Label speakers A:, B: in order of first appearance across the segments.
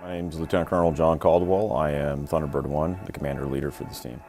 A: My name is Lieutenant Colonel John Caldwell. I am Thunderbird 1, the commander leader for this team.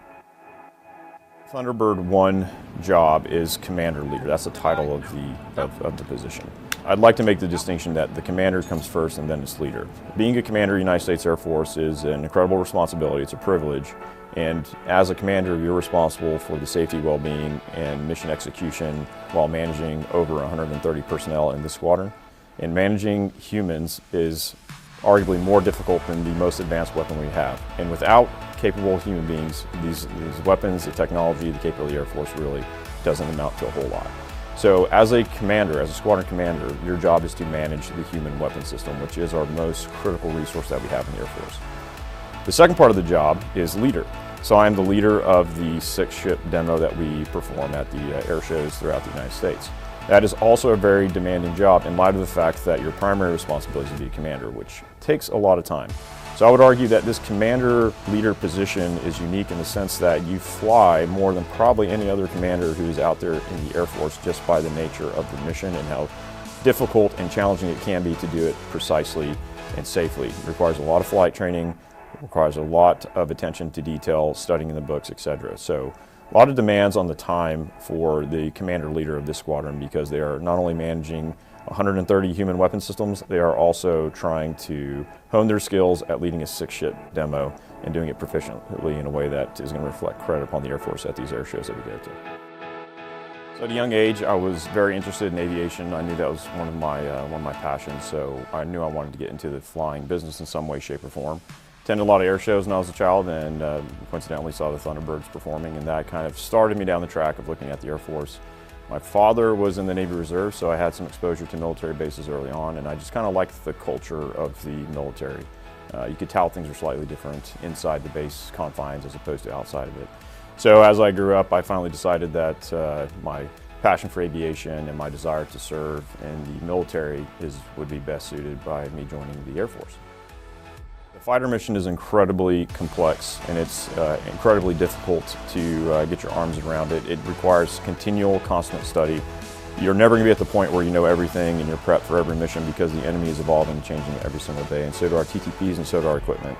A: Thunderbird 1 job is commander leader. That's the title of the position. I'd like to make the distinction that the commander comes first and then it's leader. Being a commander of the United States Air Force is an incredible responsibility. It's a privilege. And as a commander, you're responsible for the safety, well-being, and mission execution while managing over 130 personnel in the squadron. And managing humans is arguably more difficult than the most advanced weapon we have. And without capable human beings, these weapons, the technology, the capability of the Air Force really doesn't amount to a whole lot. So as a commander, as a squadron commander, your job is to manage the human weapon system, which is our most critical resource that we have in the Air Force. The second part of the job is leader. So I am the leader of the 6-ship demo that we perform at the air shows throughout the United States. That is also a very demanding job in light of the fact that your primary responsibility is to be a commander, which takes a lot of time. So I would argue that this commander leader position is unique in the sense that you fly more than probably any other commander who's out there in the Air Force just by the nature of the mission and how difficult and challenging it can be to do it precisely and safely. It requires a lot of flight training, it requires a lot of attention to detail, studying in the books, etc. So a lot of demands on the time for the commander leader of this squadron because they are not only managing 130 human weapon systems, they are also trying to hone their skills at leading a 6-ship demo and doing it proficiently in a way that is going to reflect credit upon the Air Force at these air shows that we go to. So at a young age, I was very interested in aviation. I knew that was one of my passions, so I knew I wanted to get into the flying business in some way, shape, or form. Attended a lot of air shows when I was a child and coincidentally saw the Thunderbirds performing, and that kind of started me down the track of looking at the Air Force. My father was in the Navy Reserve, so I had some exposure to military bases early on, and I just kind of liked the culture of the military. You could tell things were slightly different inside the base confines as opposed to outside of it. So as I grew up, I finally decided that my passion for aviation and my desire to serve in the military would be best suited by me joining the Air Force. The fighter mission is incredibly complex and it's incredibly difficult to get your arms around it. It requires continual, constant study. You're never going to be at the point where you know everything and you're prepped for every mission because the enemy is evolving and changing every single day, and so do our TTPs and so do our equipment.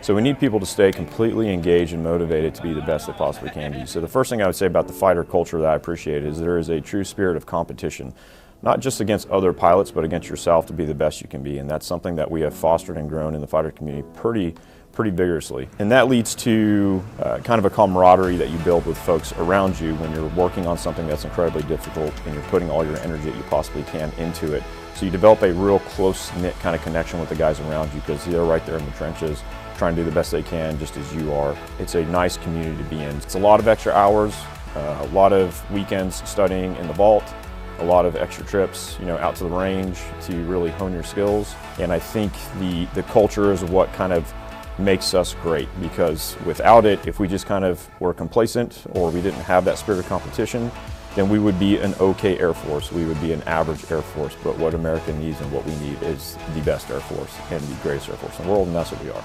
A: So we need people to stay completely engaged and motivated to be the best they possibly can be. So the first thing I would say about the fighter culture that I appreciate is there is a true spirit of competition. Not just against other pilots, but against yourself to be the best you can be. And that's something that we have fostered and grown in the fighter community pretty vigorously. And that leads to kind of a camaraderie that you build with folks around you when you're working on something that's incredibly difficult and you're putting all your energy that you possibly can into it. So you develop a real close-knit kind of connection with the guys around you because they're right there in the trenches trying to do the best they can just as you are. It's a nice community to be in. It's a lot of extra hours, a lot of weekends studying in the vault, a lot of extra trips, out to the range to really hone your skills. And I think the culture is what kind of makes us great, because without it, if we just kind of were complacent or we didn't have that spirit of competition, then we would be an okay Air Force. We would be an average Air Force. But what America needs and what we need is the best Air Force and the greatest Air Force in the world, and that's what we are.